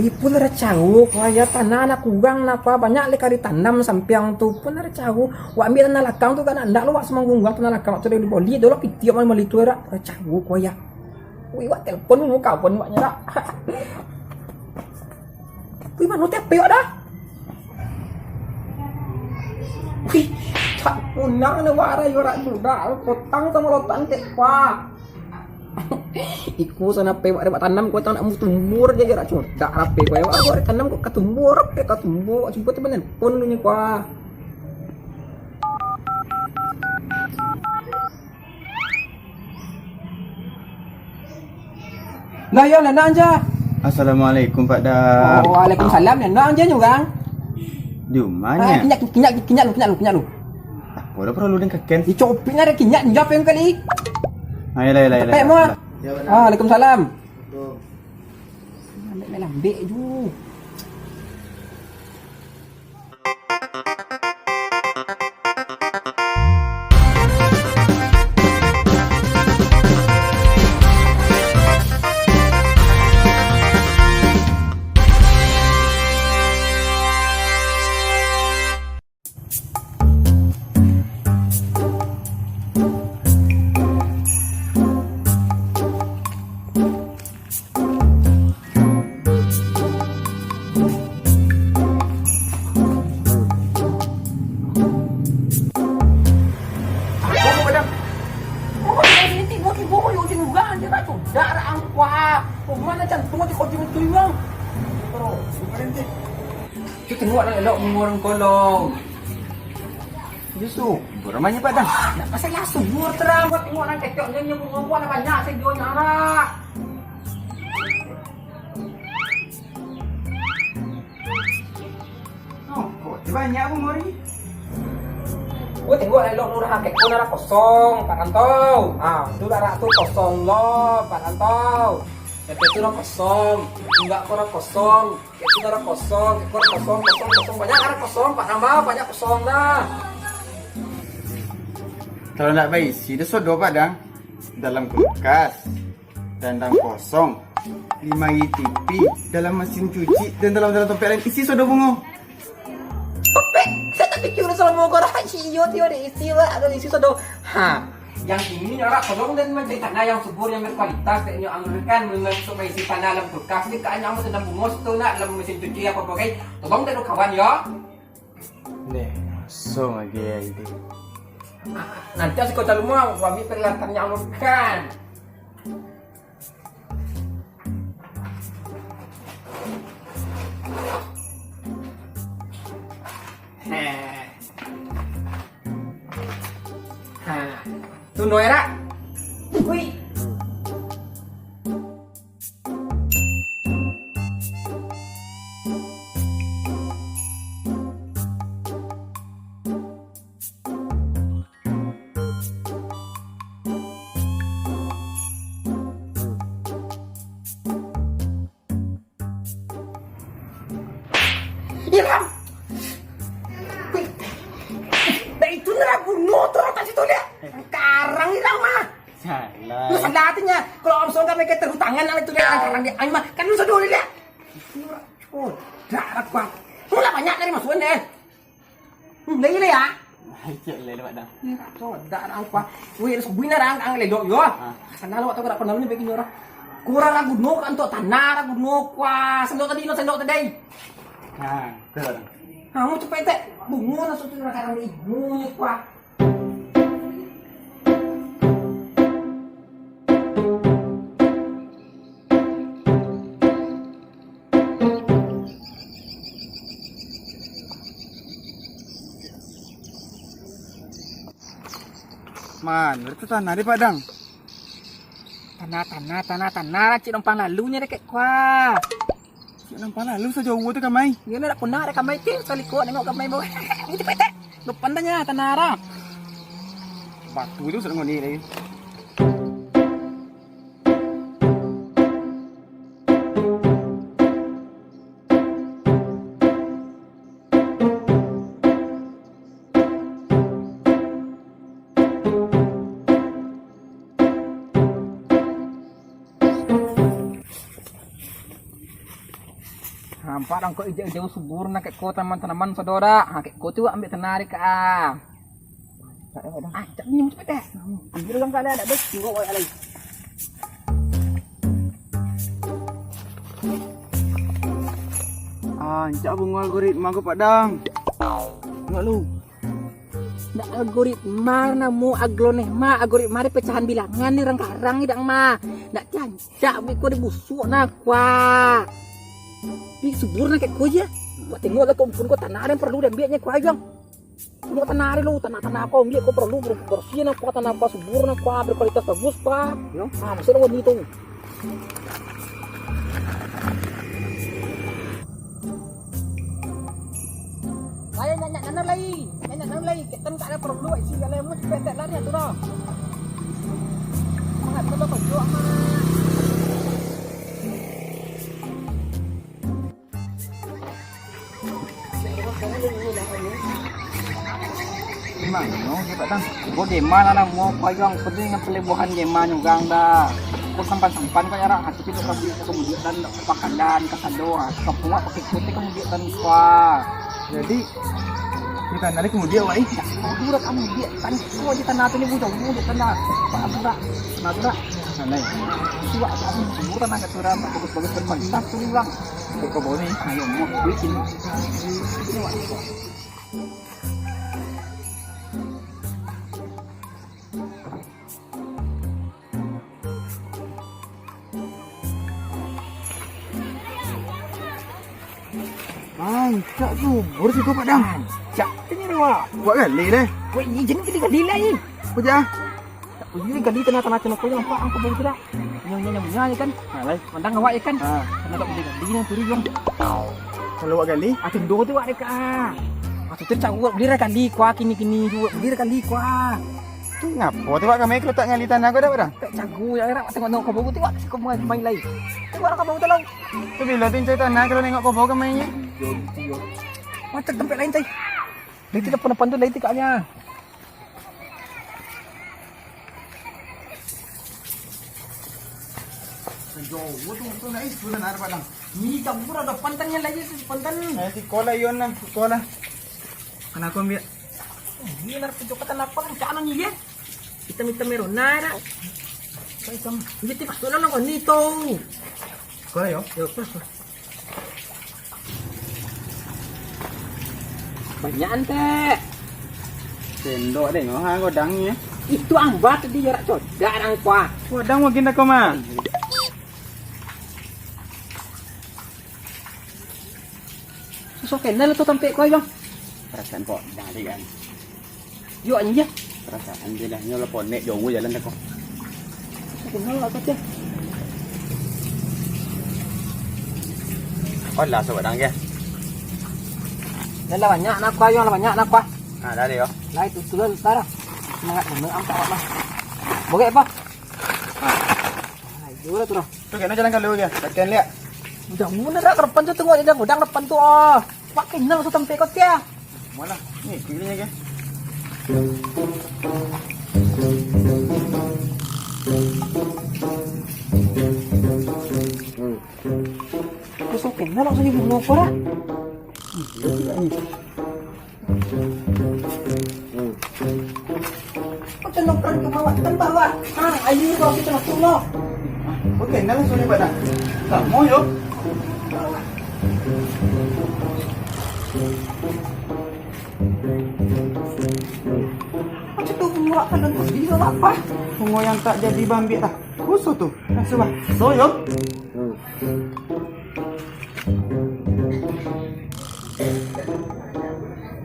Ipun ada cawu, kaya tanah anak kurang napa banyak lekari tanam sampiang tu pun ada cawu. Wa ambil tanah lakang tu kan ndak lu wak semanggungang tanah lakang tu dari boli dolo pitiok man mali tu ada cawu kaya. Wi wak telepon mu kau pun waknya dak. Wi manu tepe dah. Wi tak punang na wara yora sudah potang sama lotan tekwa. Iku sana pe ada tanam ko tang nak tumbur je gerak codak rape ko ya ada tanam ko katumbur pe katumbur jumpa teman pun ni ko Nah ya nak anja. Assalamualaikum Pak Dam. Oh, waalaikumsalam nak anja nyurang. Di mana? Kinyak lu. Apa dah perlu dengan kaken? Dicopin ada kinyak jawab yang kali. Ayolah. Pek mu. Waalaikumsalam. Ambil lambik tu. Kita tengok nak elok mengurang kolong. Yusu, beramanya Pak Dam. Nak pasal lah subur terang buat tengok nak kecok nyanyi bunga banyak saya jual nyarak. Oh, kok banyak bunga ni? Gua tengok elok murah kekon darah kosong, Pak Rantau. Ah, tu darah tu kosong loh, Pak Rantau. Itu darah kosong, enggak darah kosong. Itu darah kosong, ekor kosong, banyak darah kosong, Pak Rambau banyak kosong dah. Kalau nak berisi dia sodo Pak Dam. Dalam kulkas dan dalam kosong. 5 ITP dalam mesin cuci dan dalam topek lain isi sodo bunga. Topek, saya tak fikir soal mau korang iyo tio diisi lah atau diisi sodo. Yang ini nyorak tolong dan menjadi tanah yang subur yang berkualitas dan yang anggarkan untuk mengisi tanah dalam kulkas ini kan yang sedang bungos tu nak dalam mesin cuci apa bagai tolong dan kawan ya. Nih, so lagi ya ini. Nanti aku kau tahu mau kami peralatan yang anggarkan. Tunggu ya, Wih. Ilham. Wih. Dah itu neragu motor tak situ lihat. Karang hilang mah. Salah. Lu salah artinya. Kalau om song kami keteru tangan itu lihat karang dia. Ayo mah kan lu sedul lihat. Oh, darah kuat. Lu lah banyak dari masukan deh. Lấy ya. Cek le Pak Dam. So, darah kuat. Wih, subina rang ang ledok yo. Sana lu atau pernah namanya bikin orang. Kurang aku nok untuk tanah aku nok kuat. Sendok tadi. Betul. Kamu cepet teh. Bungun langsung tuh karang ibu kuat. Man, itu tanah di Padang. Tanah. Cik numpang lalunya dek kuah. Cik nampak lalu sejauh tu kamai. Dia nak punah dek kamai tu. Sekali kuat tengok kamai bawa. Ini cepet teh. Depan tanya tanah arah. Batu tu sudah ngoni lagi. Nampak dong kok hijau-hijau subur nak kek ko tanaman-tanaman saudara. Ha kek ko tu ambil tenarik ke ah. Tak ada dah. Ah, tak minum cepet dah. Ambil orang kali ada bes tengok oi alai. Anjak bunga algoritma ko padang. Tengok lu. Nak algoritma na mo aglonema algoritma ni pecahan bilangan ni rang-karang ni dang ma. Nak cancak bi ko dibusuk na kwa. Bi subur na kek ko je. Ko tengok lah kompun ko tanah dan perlu dan biaknya kwa jang. Ini tanah ni lu tanah-tanah ko biak ko perlu bersih na kwa tanah pa subur na kwa berkualitas bagus pa. Yo, ah masih lo ni tu. Ayo nyanyak nana lagi. Nyanyak nana lagi. Kita tak ada perlu isi kalau mau cepet tak lari tu dah. Semangat betul kau jual mah. Gimana no, kita padang. Bo gimana na mo payang penting ng pelibuhan gimana yung gangda. Kung sampan-sampan ko yara hati itu kemudian dan pakadan kasado kapunga pakai putih kemudian dan kuah. Jadi kita narik kemudian wai. Dura kamu dia kan ko di tanah tu ni budak mu di tanah. Pak Abdura. Nadura. Sanay. Siwa kamu subur tanah keturan bagus-bagus berkualitas tu bilang. Kok boleh? Ayo mau bikin. Ini wak. Anjak subur sih ko padang. Cak, ini dewa. Buat kali deh. Wei, ni jenis kali kali lain. Puja. Ini kali tanah-tanah cina ko yang pak angko bau tidak. Nyonya kan. Alay. Mandang awak kan. Ah, Kena tak boleh kali yang turi jong. kalau buat kali Atin do tu ada ka. Atau tu cak buat beli kali kuah kini juga beli kali kuah. tu ngapo tu kami kalau tak ngali tanah ko dah padang. Tak cagu ya era tengok nongko bau tu wak kau main lain. Tu orang kau bau tu lang. Tu bila tu cerita tanah kalau nengok kau bawa ke mainnya. Yo. Macam tempat lain tai. Dia tidak pernah pandu lain tikaknya. Jo, tu naik bulan ada padang. Ni campur ada pantannya lagi pantan. Nanti kola yon na, kola. Kana ko ambil. Ni nar tunjuk kata apa kan ni ya. Kita merona ra. Sai kam. Ni ti pastor lang ni to. Kola yo. Yo pas. Banyak ante. Sendok deh, ngoh ko dangnya. Itu ang bat di jarak codak ang kuah. Wadang mo ginda ko ma. Susok kenal tu tampe ko yo. Perasaan po, dali kan. Yo anja. Perasaan dia dah nyola po nek jauh jalan dah ko. Kenal apa tu? Oh lah so wadang ke. Dah banyak nak kuah yo, banyak nak kuah. Ah, dah yo. Lai tu sudah sekarang. Semangat bener am tak apa. Boleh apa? Ai, jura tu dah. Tu kena jalan kalau ke. Tekan lihat. Udah muna dah ke depan tu tengok dia udang depan tu ah. Pak kenal tu tempe kau dia. Mana? Ni pilihnya ke. Susok kenal langsung ibu ngopo dah. Macam nongkrong ke bawah kan bawah. Ah, ayu kau kita nak tolong. Okey, nak sulit pada. Tak mau yo. Macam tu buat kan dan dia apa? Bungo yang tak jadi bambi dah. Kusut tu. Nah, coba. So yo.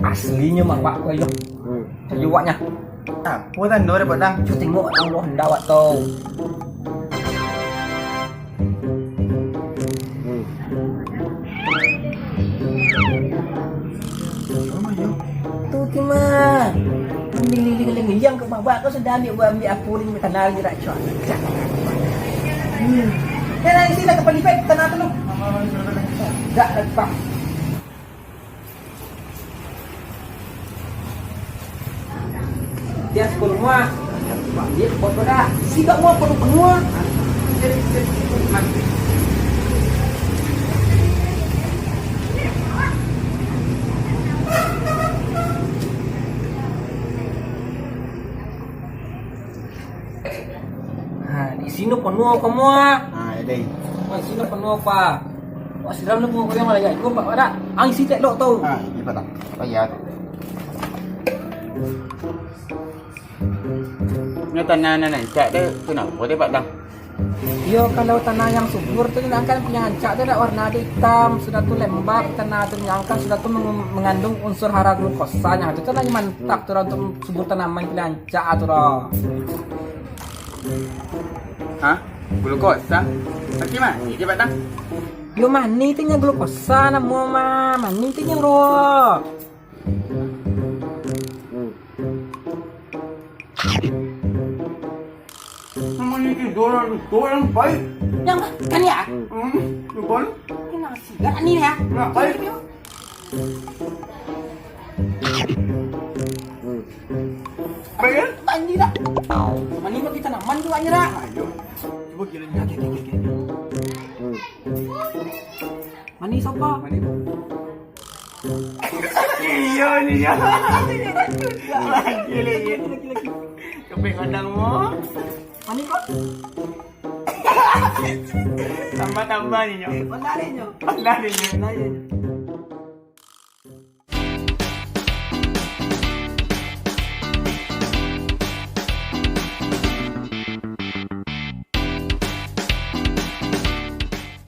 Aslinya mak pak kau yo. Sejuaknya. Apa tanda dah padang? Cu tengok Allah hendak awak tu. Sama yo. Tu cuma ambil lili yang ke bawah kau sudah ambil aku ni kenal dia tak cak. Dia lain sila ke pelipet tanah tu lu. Tak lepas. Dia sekolah mua. Dia buat pada. Sikap mua perlu penua. sino penuh kamu ah? Ya deh. Wah, sino penuh pa? Wah, siram na po ko yung malagay ko pa. Ada, ang sitek lo tau. Ini pada. Bayar. Ini tanah nan cak dia kenapa dia pak dah? Yo, kalau tanah yang subur tu akan punya ancak tu ada warna hitam, sudah tu lembab, tanah tu yang kan sudah tu mengandung unsur hara glukosanya. Itu tanah mantap tu untuk subur tanaman punya ancak tu dah. Hah? Glukosa? Macam mana? Dia pak dah? Yo mani tu yang glukosa na mo ma, mani tu yang ro. Namanya itu orang baik. Yang kan ya? Bukan? Ini nasi. Kan ini ya? Nah, baik. Baik kan? Mani dah. Mani bagi tanaman tu aja dah. Ayo. Coba kira-kira. Mani siapa? Mana itu? Iya ni ya. Lagi. Keping kandang mo. Mani kok? Tambah-tambah ni nyo. Pandai nyo. Pandai ni nyo. Pandai.